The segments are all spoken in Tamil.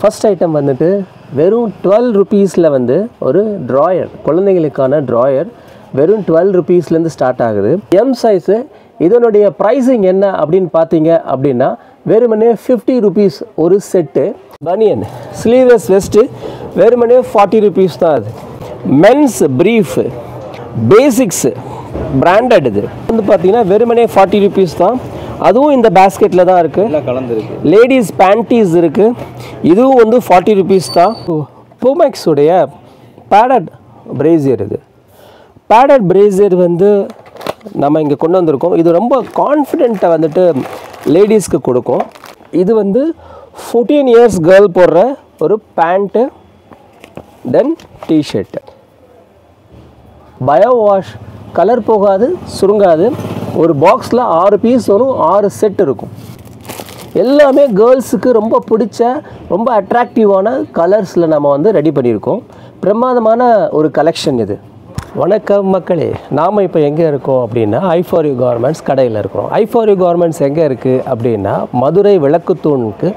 ஃபர்ஸ்ட் ஐட்டம் வந்துட்டு வெறும் 12 ருபீஸில் வந்து ஒரு ட்ராயர், குழந்தைங்களுக்கான ட்ராயர் வெறும் 12 ருபீஸ்லேருந்து ஸ்டார்ட் ஆகுது. M size. இதனுடைய ப்ரைஸிங் என்ன அப்படின்னு பார்த்தீங்க அப்படின்னா வெறுமனே 50 ருபீஸ் ஒரு செட்டு. பனியன் ஸ்லீவ்லெஸ் வெஸ்ட்டு வெறுமனே 40 ருபீஸ் தான். அது மென்ஸ் ப்ரீஃபு பேசிக்ஸு பிராண்டட் இது வந்து பார்த்தீங்கன்னா வெறுமனே 40 ருபீஸ் தான். அதுவும் இந்த பேஸ்கெட்டில் தான் இருக்குது, கலந்துருக்கு. லேடிஸ் பேண்டீஸ் இருக்குது, இதுவும் வந்து 40 ருபீஸ் தான். பூமெக்ஸுடைய பேடட் பிரேசியர். இது பேடட் பிரேசியர் வந்து நம்ம இங்கே கொண்டு வந்திருக்கோம். இது ரொம்ப கான்ஃபிடென்ட்டை வந்துட்டு லேடிஸ்க்கு கொடுக்கும். இது வந்து 14 இயர்ஸ் கேர்ள் போடுற ஒரு பேண்ட்டு, தென் டிஷர்ட்டு. பயோ வாஷ், கலர் போகாது, சுருங்காது. ஒரு பாக்ஸில் 6 பீஸ் வரும், 6 செட் இருக்கும். எல்லாமே கேர்ள்ஸுக்கு ரொம்ப பிடிச்ச ரொம்ப அட்ராக்டிவான கலர்ஸில் நம்ம வந்து ரெடி பண்ணியிருக்கோம். பிரமாதமான ஒரு கலெக்ஷன் இது. வணக்கம் மக்களே, நாம் இப்போ எங்கே இருக்கோம் அப்படின்னா I4U கார்மெண்ட்ஸ் கடையில் இருக்கிறோம். I4U கார்மெண்ட்ஸ் எங்கே இருக்குது அப்படின்னா மதுரை விளக்குத்தூணுக்கு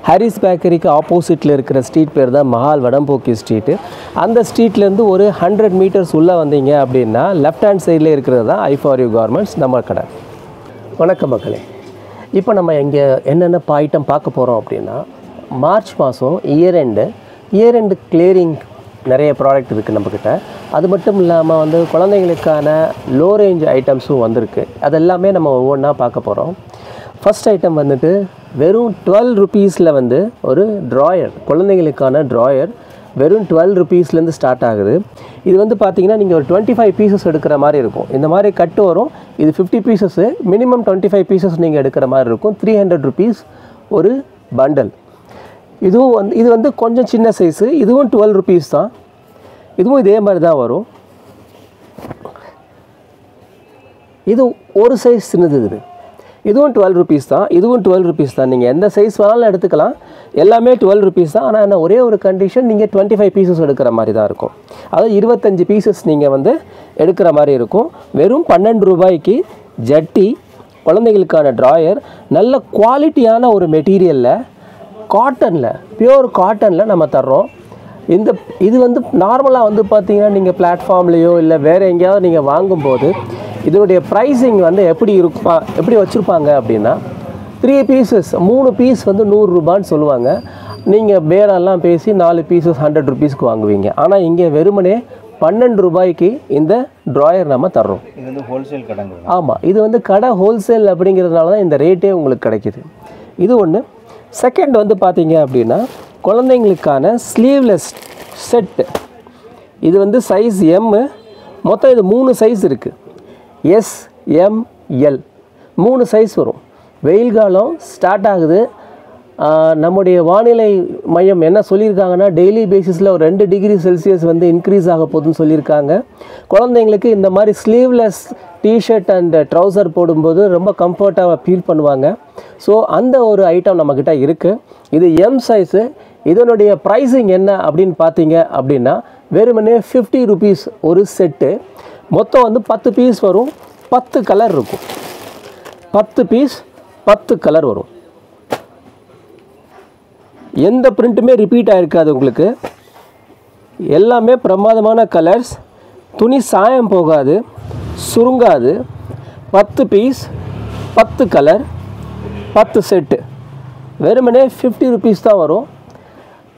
ஹாரிஸ் பேக்கரிக்கு ஆப்போசிட்டில் இருக்கிற ஸ்ட்ரீட் பேர் தான் மஹால் வடம்போக்கி ஸ்ட்ரீட்டு. அந்த ஸ்ட்ரீட்லேருந்து ஒரு 100 மீட்டர்ஸ் உள்ளே வந்தீங்க அப்படின்னா லெஃப்ட் ஹேண்ட் சைடில் இருக்கிறது தான் I4U கார்மெண்ட்ஸ் நம்ம கடை. வணக்கம் மக்களே, இப்போ நம்ம இங்கே என்னென்ன ஐட்டம் பார்க்க போகிறோம் அப்படின்னா மார்ச் மாதம் இயர் எண்டு கிளியரிங் நிறைய ப்ராடக்ட் இருக்குது நம்மக்கிட்ட. அது மட்டும் இல்லாமல் வந்து குழந்தைங்களுக்கான லோ ரேஞ்ச் ஐட்டம்ஸும் வந்திருக்கு. அதெல்லாமே நம்ம ஒவ்வொன்றா பார்க்க போகிறோம். ஃபஸ்ட் ஐட்டம் வந்துட்டு வெறும் 12 ருபீஸில் வந்து ஒரு ட்ராயர், குழந்தைங்களுக்கான ட்ராயர் வெறும் 12 ருபீஸ்லேருந்து ஸ்டார்ட் ஆகுது. இது வந்து பார்த்திங்கன்னா நீங்கள் ஒரு 25 பீசஸ் எடுக்கிற மாதிரி இருக்கும். இந்த மாதிரி கட்டு வரும். இது 50 பீசஸ்ஸு, மினிமம் 25 பீசஸ் நீங்கள் எடுக்கிற மாதிரி இருக்கும். 300 ருபீஸ் ஒரு பண்டல். இது வந்து கொஞ்சம் சின்ன சைஸு. இதுவும் 12 ருபீஸ் தான். இதுவும் இதே மாதிரி தான் வரும். இது ஒரு சைஸ் சின்னது. இதுவும் 12 ருபீஸ் தான். இதுவும் 12 ருபீஸ் தான். நீங்கள் எந்த சைஸ் வேணாலும் எடுத்துக்கலாம். எல்லாமே 12 ருபீஸ் தான். ஆனால் என்ன ஒரே ஒரு கண்டிஷன், நீங்கள் 25 பீசஸ் எடுக்கிற மாதிரி தான் இருக்கும். அதாவது 25 பீசஸ் நீங்கள் வந்து எடுக்கிற மாதிரி இருக்கும். வெறும் 12 ரூபாய்க்கு ஜட்டி, குழந்தைகளுக்கான ட்ராயர், நல்ல குவாலிட்டியான ஒரு மெட்டீரியலில், காட்டனில், பியூர் காட்டனில் நம்ம தர்றோம். இது வந்து நார்மலாக வந்து பார்த்திங்கன்னா நீங்கள் பிளாட்ஃபார்ம்லேயோ இல்லை வேறு எங்கேயாவது நீங்கள் வாங்கும்போது இதனுடைய ப்ரைஸிங் வந்து எப்படி வச்சுருப்பாங்க அப்படின்னா 3 பீசஸ் 3 பீஸ் வந்து 100 ரூபான்னு சொல்லுவாங்க. நீங்கள் பேரெல்லாம் பேசி 4 பீசஸ் 100 ருபீஸ்க்கு வாங்குவீங்க. ஆனால் இங்கே வெறுமனே 12 ரூபாய்க்கு இந்த ட்ராயர் நம்ம தர்றோம். இது வந்து ஹோல்சேல் கடை. ஆமாம், இது வந்து கடை ஹோல்சேல் அப்படிங்கிறதுனால தான் இந்த ரேட்டே உங்களுக்கு கிடைக்கிது. இது ஒன்று. செகண்ட் வந்து பார்த்தீங்க அப்படின்னா குழந்தைங்களுக்கான ஸ்லீவ்லெஸ் செட்டு. இது வந்து சைஸ் எம். மொத்தம் இது 3 சைஸ் இருக்குது. S, M, L 3 சைஸ் வரும். வெயில் காலம் ஸ்டார்ட் ஆகுது. நம்முடைய வானிலை மையம் என்ன சொல்லியிருக்காங்கன்னா டெய்லி பேசிஸில் ஒரு 2 டிகிரி செல்சியஸ் வந்து இன்க்ரீஸ் ஆக போகுதுன்னு சொல்லியிருக்காங்க. குழந்தைங்களுக்கு இந்த மாதிரி ஸ்லீவ்லெஸ் டிஷர்ட் அண்ட் ட்ரௌசர் போடும்போது ரொம்ப கம்ஃபர்ட்டாக ஃபீல் பண்ணுவாங்க. ஸோ அந்த ஒரு ஐட்டம் நம்மக்கிட்ட இருக்குது. இது எம் சைஸு. இதனுடைய ப்ரைஸிங் என்ன அப்படின்னு பார்த்தீங்க அப்படின்னா வெறுமனே 50 ருபீஸ் ஒரு செட்டு. மொத்தம் வந்து 10 பீஸ் வரும். 10 கலர் இருக்கும். 10 பீஸ் 10 கலர் வரும். எந்த பிரிண்ட்டுமே ரிப்பீட் ஆகிருக்காது உங்களுக்கு. எல்லாமே பிரமாதமான கலர்ஸ். துணி சாயம் போகாது, சுருங்காது. 10 பீஸ் 10 கலர் 10 செட்டு வெறுமனே 50 ருபீஸ் தான் வரும்.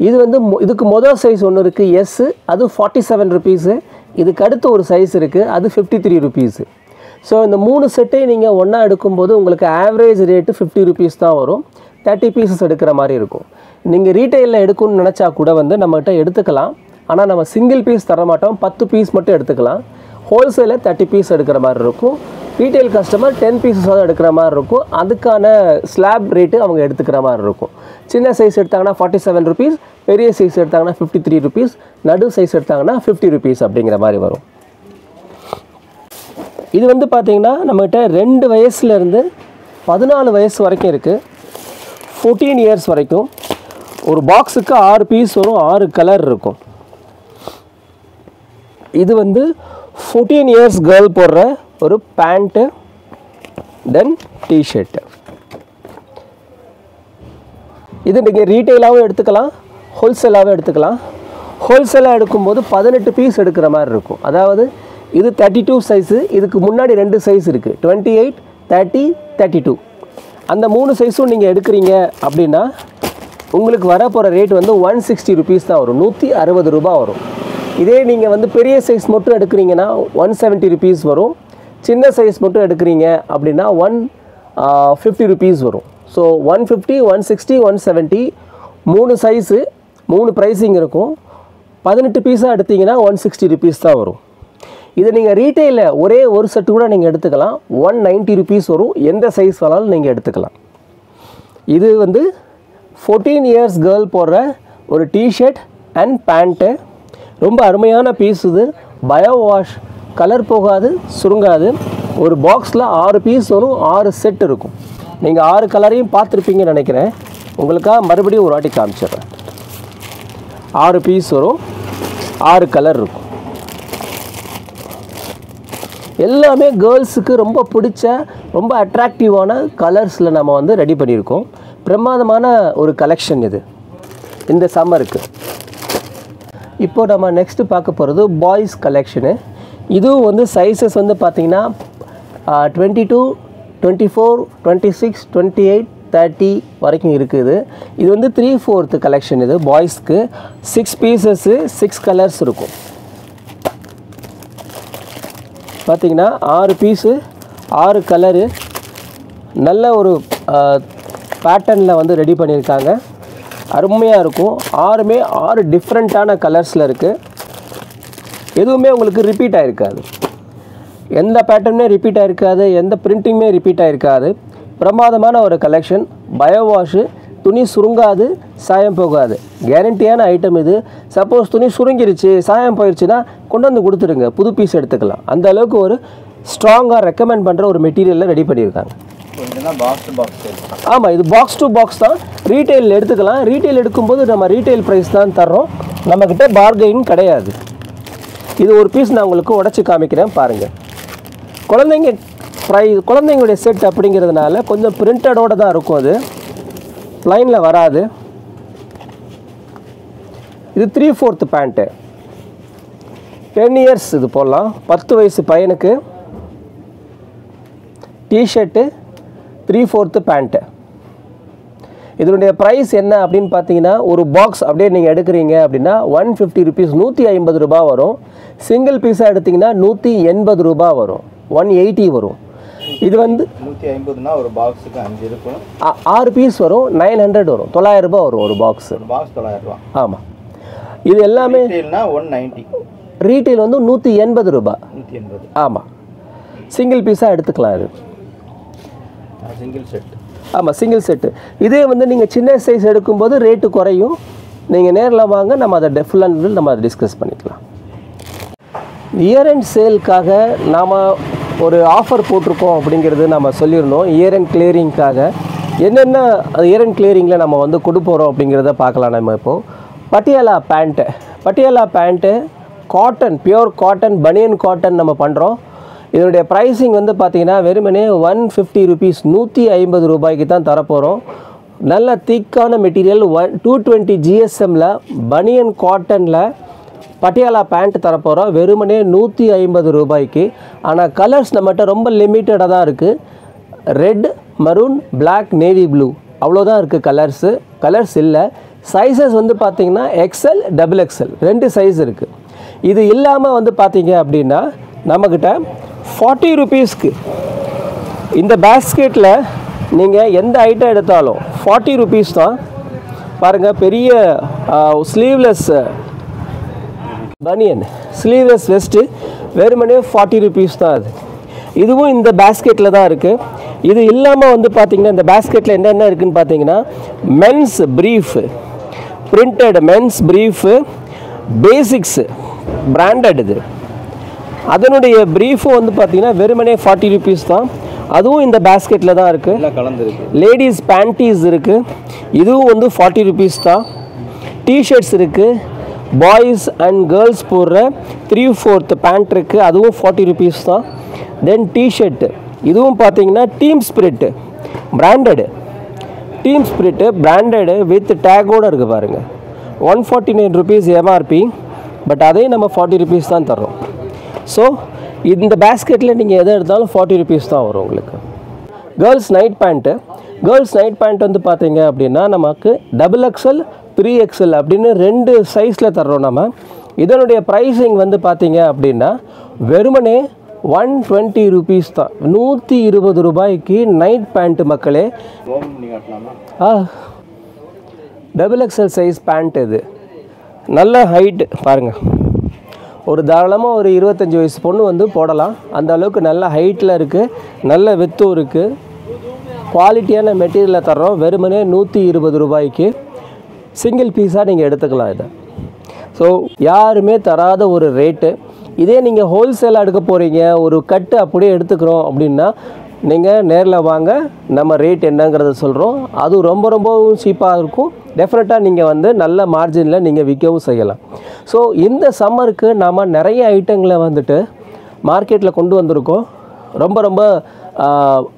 இது வந்து இதுக்கு மொதல் சைஸ் ஒன்று இருக்குது, எஸ். அது 47 ருபீஸு. இதுக்கு அடுத்து ஒரு சைஸ் இருக்குது, அது 53 ருபீஸு. ஸோ இந்த 3 செட்டையும் நீங்கள் ஒன்றா எடுக்கும்போது உங்களுக்கு ஆவரேஜ் ரேட்டு 50 ருபீஸ் தான் வரும். 30 பீசஸ் எடுக்கிற மாதிரி இருக்கும். நீங்கள் ரீட்டெயிலில் எடுக்கணும்னு நினச்சா கூட வந்து நம்மகிட்ட எடுத்துக்கலாம். ஆனால் நம்ம சிங்கிள் பீஸ் தர மாட்டோம், 10 பீஸ் மட்டும் எடுத்துக்கலாம். ஹோல்சேலில் 30 பீஸ் எடுக்கிற மாதிரி இருக்கும். ரீட்டெயில் கஸ்டமர் 10 பீஸஸாக எடுக்கிற மாதிரி இருக்கும். அதுக்கான ஸ்லாப் ரேட்டு அவங்க எடுத்துக்கிற மாதிரி இருக்கும். சின்ன சைஸ் எடுத்தாங்கன்னா 47 ருபீஸ், பெரிய சைஸ் எடுத்தாங்கன்னா 53 ருபீஸ், நடு சைஸ் எடுத்தாங்கன்னா 50 ருபீஸ் அப்படிங்கிற மாதிரி வரும். இது வந்து பார்த்திங்கன்னா நம்மகிட்ட 2 வயசுலேருந்து 14 வயசு வரைக்கும் இருக்குது. 14 இயர்ஸ் வரைக்கும். ஒரு பாக்ஸுக்கு 6 பீஸ் வரும், 6 கலர் இருக்கும். இது வந்து 14 இயர்ஸ் கேர்ள் போடுற ஒரு பேண்ட்டு, தென் டிஷர்ட்டு. இது நீங்கள் ரீட்டெயிலாகவும் எடுத்துக்கலாம், ஹோல்சேலாகவே எடுத்துக்கலாம். ஹோல்சேலாக எடுக்கும்போது 18 பீஸ் எடுக்கிற மாதிரி இருக்கும். அதாவது இது 32 சைஸு, இதுக்கு முன்னாடி 2 சைஸ் இருக்குது, 28, 30, 32. அந்த 3 சைஸும் நீங்கள் எடுக்கிறீங்க அப்படின்னா உங்களுக்கு வர போகிற ரேட் வந்து 160 ருபீஸ் தான் வரும், 160 ரூபா வரும். இதே நீங்கள் வந்து பெரிய சைஸ் மட்டும் எடுக்கிறீங்கன்னா 170 ருபீஸ் வரும். சின்ன சைஸ் மட்டும் எடுக்கிறீங்க அப்படின்னா 150 ருபீஸ் வரும். ஸோ 150, 160, 170 3 சைஸு 3 ப்ரைஸிங் இருக்கும். 18 பீஸாக எடுத்திங்கன்னா 160 ருபீஸ் தான் வரும். இதை நீங்கள் ரீட்டெயிலில் ஒரே ஒரு செட்டு கூட நீங்கள் எடுத்துக்கலாம், 190 ருபீஸ் வரும். எந்த சைஸ் வேணாலும் நீங்கள் எடுத்துக்கலாம். இது வந்து 14 இயர்ஸ் கேர்ள் போடுற ஒரு டிஷர்ட் அண்ட் பேண்ட்டு. ரொம்ப அருமையான பீஸ் இது. பயோ வாஷ், கலர் போகாது, சுருங்காது. ஒரு பாக்ஸில் 6 பீஸ் வரும், 6 செட் இருக்கும். நீங்கள் 6 கலரையும் பார்த்துருப்பீங்கன்னு நினைக்கிறேன். உங்களுக்காக மறுபடியும் ஒரு வாட்டி காமிச்சிடுறேன். 6 பீஸ் வரும், 6 கலர் இருக்கும். எல்லாமே கேர்ள்ஸுக்கு ரொம்ப பிடிச்ச ரொம்ப அட்ராக்டிவான கலர்ஸில் நம்ம வந்து ரெடி பண்ணியிருக்கோம். பிரமாதமான ஒரு கலெக்ஷன் இது இந்த சம்மருக்கு. இப்போ நம்ம நெக்ஸ்ட்டு பார்க்க போகிறது பாய்ஸ் கலெக்ஷனு. இதுவும் வந்து சைஸஸ் வந்து பார்த்திங்கன்னா 22, 24, 26, 28, 30 வரைக்கும் இருக்குது. இது வந்து 3/4 கலெக்ஷன். இது பாய்ஸ்க்கு 6 பீசஸ்ஸு 6 கலர்ஸ் இருக்கும். பார்த்திங்கன்னா 6 பீஸு 6 கலரு நல்ல ஒரு பேட்டர்னில் வந்து ரெடி பண்ணியிருக்காங்க. அருமையாக இருக்கும். 6மே 6 டிஃப்ரெண்ட்டான கலர்ஸில் இருக்குது. எதுவுமே உங்களுக்கு ரிப்பீட் ஆகிருக்காது. எந்த பேட்டர்னுமே ரிப்பீட் ஆகிருக்காது, எந்த பிரிண்டிங்குமே ரிப்பீட் ஆகிருக்காது. பிரமாதமான ஒரு கலெக்ஷன். பயோ வாஷு, துணி சுருங்காது, சாயம் போகாது, கேரண்டியான ஐட்டம் இது. சப்போஸ் துணி சுருங்கிருச்சு, சாயம் போயிடுச்சுன்னா கொண்டு வந்து கொடுத்துருங்க, புது பீஸ் எடுத்துக்கலாம். அந்த அளவுக்கு ஒரு ஸ்ட்ராங்காக ரெக்கமெண்ட் பண்ணுற ஒரு மெட்டீரியலில் ரெடி பண்ணியிருக்காங்க. ஆமாம், இது பாக்ஸ் டு பாக்ஸ் தான். ரீட்டெயில் எடுத்துக்கலாம். ரீட்டெயில் எடுக்கும்போது நம்ம ரீட்டெயில் ப்ரைஸ் தான் தர்றோம், நம்மக்கிட்ட பார்கெயின் கிடையாது. இது ஒரு பீஸ் நான் உங்களுக்கு உடச்சி காமிக்கிறேன் பாருங்கள். குழந்தைங்களுடைய செட் அப்படிங்கிறதுனால கொஞ்சம் பிரிண்டடோடு தான் இருக்கும். அது லைனில் வராது. இது 3/4 பேண்ட்டு, 10 இயர்ஸ் இது போடலாம். 10 வயசு பையனுக்கு டிஷர்ட்டு, 3/4 பேண்ட்டு. இதனுடைய ப்ரைஸ் என்ன அப்படின்னு பார்த்தீங்கன்னா, ஒரு பாக்ஸ் அப்படியே நீங்கள் எடுக்கிறீங்க அப்படின்னா 150 ருபீஸ், 150 ரூபா வரும். சிங்கிள் பீஸாக எடுத்திங்கன்னா 180 ரூபா வரும், 180 வரும். இது வந்து 150னா ஒரு பாக்ஸுக்கு 5 இருக்கும். 6 பீஸ் வரும், 900 வரும், 900 ரூபா வரும் ஒரு பாக்ஸ். பாக்ஸ் 900 ரூபா. ஆமாம். இது எல்லாமே ரீட்டெயில்னா 190. ரீட்டெயில் வந்து 180 ரூபா. 180. ஆமாம். சிங்கிள் பீஸாக எடுத்துக்கலாம். இது சிங்கிள் செட். ஆமாம், சிங்கிள் செட்டு. இதே வந்து நீங்கள் சின்ன சைஸ் எடுக்கும்போது ரேட்டு குறையும். நீங்கள் நேரில் வாங்க, நம்ம அதை ஃபுல் அண்ட் ஃபுல் நம்ம அதை டிஸ்கஸ் பண்ணிக்கலாம். இயர் அண்ட் சேலுக்காக நாம் ஒரு ஆஃபர் போட்டிருக்கோம் அப்படிங்கிறது நம்ம சொல்லியிருந்தோம். இயர் அண்ட் கிளியரிங்காக என்னென்ன இயர் அண்ட் கிளியரிங்கில் நம்ம வந்து கொடுப்போகிறோம் அப்படிங்கிறத பார்க்கலாம். நம்ம இப்போது Patiala pant cotton, pure cotton, பனியன் காட்டன் நம்ம பண்ணுறோம். இதனுடைய ப்ரைஸிங் வந்து பார்த்திங்கன்னா வெறுமனே 150 ருபீஸ், 150 ரூபாய்க்கு தான் தரப்போகிறோம். நல்ல திக்கான மெட்டீரியல் 220 GSMல பனியன் காட்டனில் பட்டியாலா பேண்ட் தரப்போகிறோம் வெறுமனே 150 ரூபாய்க்கு. ஆனால் கலர்ஸ் நம்மகிட்ட ரொம்ப லிமிட்டடாக தான் இருக்குது. Red, maroon, black, navy blue அவ்வளோதான் இருக்குது கலர்ஸு. கலர்ஸ் இல்லை. சைஸஸ் வந்து பார்த்திங்கன்னா XL, XXL 2 சைஸ் இருக்குது. இது இல்லாமல் வந்து பார்த்திங்க அப்படின்னா நம்மக்கிட்ட 40 ருபீஸ்க்கு இந்த பேஸ்கெட்டில் நீங்கள் எந்த ஐட்டம் எடுத்தாலும் 40 ருபீஸ் தான். பாருங்கள், பெரிய ஸ்லீவ்லெஸ் பனியன், ஸ்லீவ்லெஸ் வெஸ்ட்டு வெறுமனே 40 ருபீஸ் தான். அது இதுவும் இந்த பேஸ்கெட்டில் தான் இருக்குது. இது இல்லாமல் வந்து பார்த்திங்கன்னா இந்த பேஸ்கெட்டில் என்னென்ன இருக்குதுன்னு பார்த்தீங்கன்னா men's brief, printed men's brief, basics branded. இது அதனுடைய ப்ரீஃபும் வந்து பார்த்திங்கன்னா வெறுமனே 40 ருபீஸ் தான். அதுவும் இந்த பேஸ்கெட்டில் தான் இருக்குது. கலந்துருக்கு. லேடிஸ் பேண்டீஸ் இருக்குது, இதுவும் வந்து 40 ருபீஸ் தான். டிஷர்ட்ஸ் இருக்குது, பாய்ஸ் அண்ட் கேர்ள்ஸ் போடுற 3/4 பேண்ட் இருக்குது, அதுவும் 40 ருபீஸ் தான். தென் டிஷர்ட்டு, இதுவும் பார்த்திங்கன்னா team spirit branded, team spirit branded with டேக்கோடு இருக்குது பாருங்கள். 149 rupees எம்ஆர்பி, பட் அதையும் நம்ம 40 rupees தான் தர்றோம். ஸோ இந்த பேஸ்கெட்டில் நீங்கள் எதை எடுத்தாலும் 40 rupees தான் வரும் உங்களுக்கு. கேர்ள்ஸ் நைட் பேண்ட் வந்து பார்த்தீங்க அப்படின்னா நமக்கு XXL 3XL அப்படின்னு 2 சைஸில் தர்றோம் நம்ம. இதனுடைய ப்ரைஸிங் வந்து பார்த்தீங்க அப்படின்னா வெறுமனே 120 rupees தான். 120 ரூபாய்க்கு நைட் பேண்ட்டு மக்களே. XXL சைஸ் பேண்ட் இது. நல்ல ஹைட் பாருங்கள், ஒரு தாராளமாக ஒரு 25 வயசு பொண்ணு வந்து போடலாம். அந்த அளவுக்கு நல்ல ஹைட்டில் இருக்குது, நல்ல வித்தும் இருக்குது. குவாலிட்டியான மெட்டீரியலை தர்றோம். வெறுமனே 120 ரூபாய்க்கு சிங்கிள் பீஸாக நீங்கள் எடுத்துக்கலாம் இதை. ஸோ யாருமே தராத ஒரு ரேட்டு. இதே நீங்கள் ஹோல்சேலாக எடுக்க போகிறீங்க, ஒரு கட்டு அப்படியே எடுத்துக்கிறோம் அப்படின்னா நீங்கள் நேரில் வாங்க, நம்ம ரேட் என்னங்கிறத சொல்கிறோம். அது ரொம்பவும் சீப்பாக இருக்கும். டெஃபினட்டாக நீங்கள் வந்து நல்ல மார்ஜினில் நீங்கள் விற்கவும் செய்யலாம். ஸோ இந்த சம்மருக்கு நாம் நிறைய ஐட்டங்களை வந்துட்டு மார்க்கெட்டில் கொண்டு வந்திருக்கோம். ரொம்ப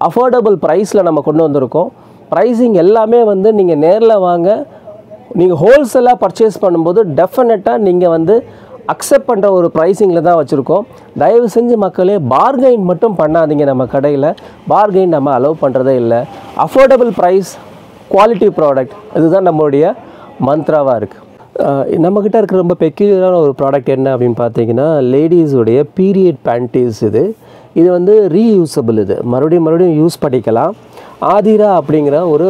அஃபோர்டபுள் ப்ரைஸில் நம்ம கொண்டு வந்திருக்கோம். ப்ரைஸிங் எல்லாமே வந்து நீங்கள் நேரில் வாங்க. நீங்கள் ஹோல்சேலாக பர்ச்சேஸ் பண்ணும்போது டெஃபினட்டாக நீங்கள் வந்து அக்செப்ட் பண்ணுற ஒரு ப்ரைஸிங்கில் தான் வச்சுருக்கோம். தயவு செஞ்சு மக்களே பார்கெயின் மட்டும் பண்ணாதீங்க. நம்ம கடையில் பார்கெயின் நம்ம அலோவ் பண்ணுறதே இல்லை. அஃபோர்டபுள் ப்ரைஸ், குவாலிட்டி ப்ராடக்ட், இதுதான் நம்மளுடைய மந்த்ராவாக இருக்குது. நம்மக்கிட்ட இருக்கிற ரொம்ப பெக்யூலரான ஒரு ப்ராடக்ட் என்ன அப்படின்னு பார்த்தீங்கன்னா லேடிஸுடைய பீரியட் பேண்டீஸ். இது வந்து ரீயூசபிள். இது மறுபடியும் யூஸ் பண்ணிக்கலாம். ஆதிரா அப்படிங்கிற ஒரு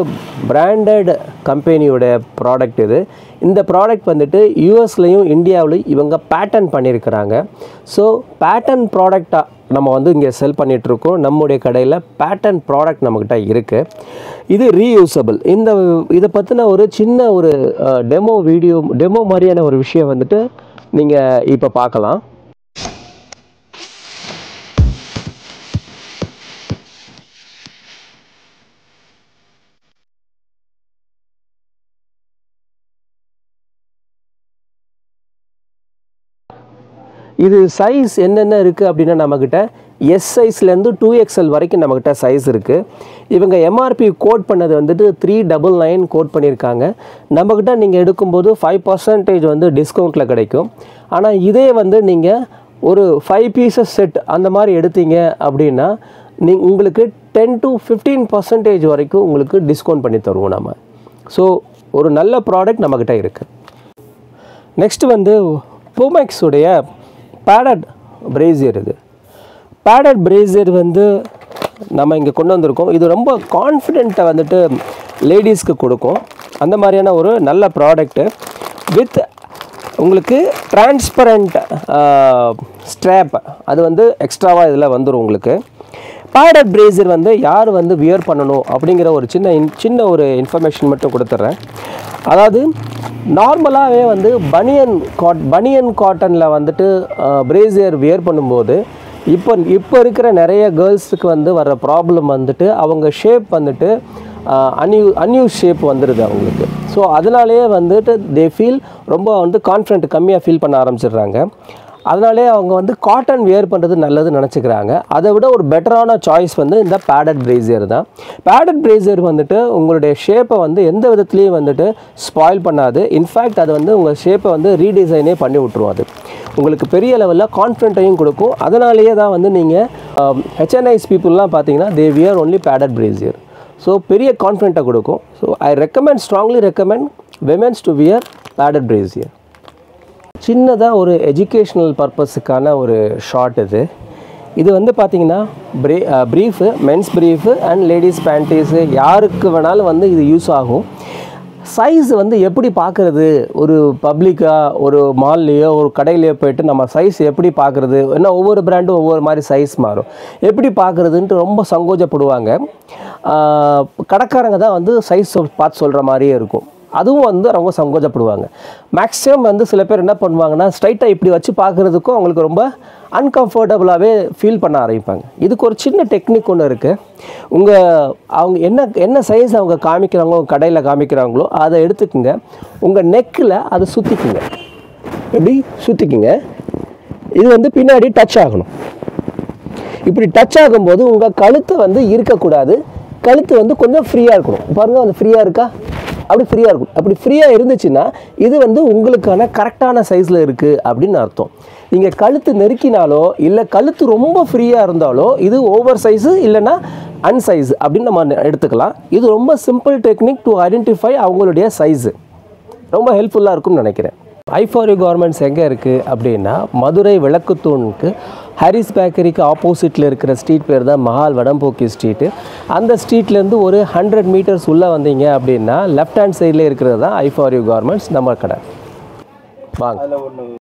பிராண்டட் கம்பெனியோட ப்ராடக்ட் இது. இந்த ப்ராடக்ட் வந்துட்டு யூஎஸ்லேயும் இந்தியாவிலையும் இவங்க பேட்டன் பண்ணியிருக்கிறாங்க. ஸோ பேட்டன் ப்ராடக்டாக நம்ம வந்து இங்கே செல் பண்ணிகிட்ருக்கோம். நம்முடைய கடையில் பேட்டன் ப்ராடக்ட் நம்மக்கிட்ட இருக்குது. இது ரீயூசபிள். இதை பற்றின ஒரு சின்ன ஒரு டெமோ மாதிரியான ஒரு விஷயம் வந்துட்டு நீங்கள் இப்போ பார்க்கலாம். இது சைஸ் என்னென்ன இருக்குது அப்படின்னா நம்மக்கிட்ட எஸ் சைஸ்லேருந்து 2XL வரைக்கும் நம்மக்கிட்ட சைஸ் இருக்குது. இவங்க எம்ஆர்பி கோட் பண்ணது வந்துட்டு 399 கோட் பண்ணியிருக்காங்க. நம்மக்கிட்ட நீங்கள் எடுக்கும்போது 5% வந்து டிஸ்கவுண்ட்டில் கிடைக்கும். ஆனால் இதே வந்து நீங்கள் ஒரு 5 பீசஸ் செட் அந்த மாதிரி எடுத்தீங்க அப்படின்னா உங்களுக்கு 10 to 15% வரைக்கும் உங்களுக்கு டிஸ்கவுண்ட் பண்ணி தருவோம் நம்ம. ஸோ ஒரு நல்ல ப்ராடக்ட் நம்மக்கிட்ட இருக்குது. நெக்ஸ்ட்டு வந்து பூமெக்ஸுடைய பேடட் பிரேசியர். இது பேடட் பிரேசியர் வந்து நம்ம இங்கே கொண்டு வந்திருக்கோம். இது ரொம்ப கான்ஃபிடென்ட்டை வந்துட்டு லேடிஸ்க்கு கொடுக்கும். அந்த மாதிரியான ஒரு நல்ல ப்ராடக்ட்டு வித் உங்களுக்கு டிரான்ஸ்பரண்ட் ஸ்ட்ராப். அது வந்து எக்ஸ்ட்ராவாக இதில் வந்துடும் உங்களுக்கு. பேடட் பிரேசியர் வந்து யார் வந்து வியர் பண்ணணும் அப்படிங்கிற ஒரு சின்ன ஒரு இன்ஃபர்மேஷன் மட்டும் கொடுத்துட்றேன். அதாவது நார்மலாகவே வந்து பனியன் காட்டனில் வந்துட்டு பிரேசியர் வியர் பண்ணும்போது இப்போ இருக்கிற நிறைய கேர்ள்ஸுக்கு வந்து வர ப்ராப்ளம் வந்துட்டு அவங்க ஷேப் வந்துட்டு அன்யூஸ் ஷேப் வந்துடுது அவங்களுக்கு. ஸோ அதனாலேயே வந்துட்டு தே ஃபீல் ரொம்ப வந்து கான்ஃபிடென்ட் கம்மியாக ஃபீல் பண்ண ஆரம்பிச்சிடுறாங்க. அதனாலே அவங்க வந்து காட்டன் வியர் பண்ணுறது நல்லதுன்னு நினச்சிக்கிறாங்க. அதை விட ஒரு பெட்டரான சாய்ஸ் வந்து இந்த பேடட் பிரேசியர் தான். பேடட் பிரேசியர் வந்துட்டு உங்களுடைய ஷேப்பை வந்து எந்த விதத்துலேயும் வந்துட்டு ஸ்பாயில் பண்ணாது. இன்ஃபேக்ட் அது வந்து உங்கள் ஷேப்பை வந்து ரீடிசைனே பண்ணி விட்ருவோம். அது உங்களுக்கு பெரிய லெவலில் கான்ஃபிடென்ட்டையும் கொடுக்கும். அதனாலேயே தான் வந்து நீங்கள் HNIs பீப்புளெலாம் பார்த்தீங்கன்னா they wear only padded brassiere. So பெரிய கான்ஃபிடென்ட்டை கொடுக்கும். So I strongly recommend women's to wear padded brassiere. சின்னதாக ஒரு எஜுகேஷ்னல் பர்பஸுக்கான ஒரு ஷார்ட் இது வந்து பார்த்திங்கன்னா brief, men's brief and ladies panties யாருக்கு வேணாலும் வந்து இது யூஸ் ஆகும். சைஸ் வந்து எப்படி பார்க்குறது, ஒரு பப்ளிக்காக ஒரு மால்லையோ ஒரு கடையிலையோ போய்ட்டு நம்ம சைஸ் எப்படி பார்க்குறது, ஏன்னா ஒவ்வொரு பிராண்டும் ஒவ்வொரு மாதிரி சைஸ் மாறும், எப்படி பார்க்குறதுன்ட்டு ரொம்ப சங்கோஜப்படுவாங்க. கடைக்காரங்க தான் வந்து சைஸ் பார்த்து சொல்கிற மாதிரியே இருக்கும். அதுவும் வந்து ரொம்ப சங்கோஜப்படுவாங்க. மேக்ஸிமம் வந்து சில பேர் என்ன பண்ணுவாங்கன்னா ஸ்ட்ரைட்டாக இப்படி வச்சு பார்க்குறதுக்கும் அவங்களுக்கு ரொம்ப அன்கம்ஃபர்டபுளாகவே ஃபீல் பண்ண ஆரம்பிப்பாங்க. இதுக்கு ஒரு சின்ன டெக்னிக் ஒன்று இருக்குது. அவங்க என்ன சைஸ் அவங்க காமிக்கிறாங்களோ, கடையில் காமிக்கிறாங்களோ அதை எடுத்துக்குங்க. உங்கள் நெக்கில் அதை சுற்றிக்குங்க. எப்படி சுற்றிக்குங்க. இது வந்து பின்னாடி டச் ஆகணும். இப்படி டச் ஆகும்போது உங்கள் கழுத்து வந்து இருக்கக்கூடாது. கழுத்து வந்து கொஞ்சம் ஃப்ரீயாக இருக்கணும். பாருங்கள், அது ஃப்ரீயாக இருக்கா? அப்படி ஃப்ரீயாக இருக்கும். அப்படி ஃப்ரீயாக இருந்துச்சுன்னா இது வந்து உங்களுக்கான கரெக்டான சைஸில் இருக்குது அப்படின்னு அர்த்தம். நீங்கள் கழுத்து நெருக்கினாலோ இல்லை கழுத்து ரொம்ப ஃப்ரீயாக இருந்தாலோ இது ஓவர் சைஸு இல்லைன்னா அன்சைஸ் அப்படின்னு நம்ம எடுத்துக்கலாம். இது ரொம்ப சிம்பிள் டெக்னிக் டு ஐடென்டிஃபை அவங்களுடைய சைஸு. ரொம்ப ஹெல்ப்ஃபுல்லாக இருக்கும்னு நினைக்கிறேன். ஐ4யூ கார்மெண்ட்ஸ் எங்கே இருக்குது அப்படின்னா மதுரை விளக்குத்தூணுக்கு ஹாரிஸ் பேக்கரிக்கு ஆப்போசிட்டில் இருக்கிற ஸ்ட்ரீட் பேர் தான் மஹால் வடம்போக்கி ஸ்ட்ரீட்டு. அந்த ஸ்ட்ரீட்லேருந்து ஒரு 100 மீட்டர்ஸ் உள்ளே வந்தீங்க அப்படின்னா லெஃப்ட் ஹேண்ட் சைடில் இருக்கிறது தான் ஐ4யூ கார்மெண்ட்ஸ் நம்ம கடை. வாங்க. அதில் ஒன்று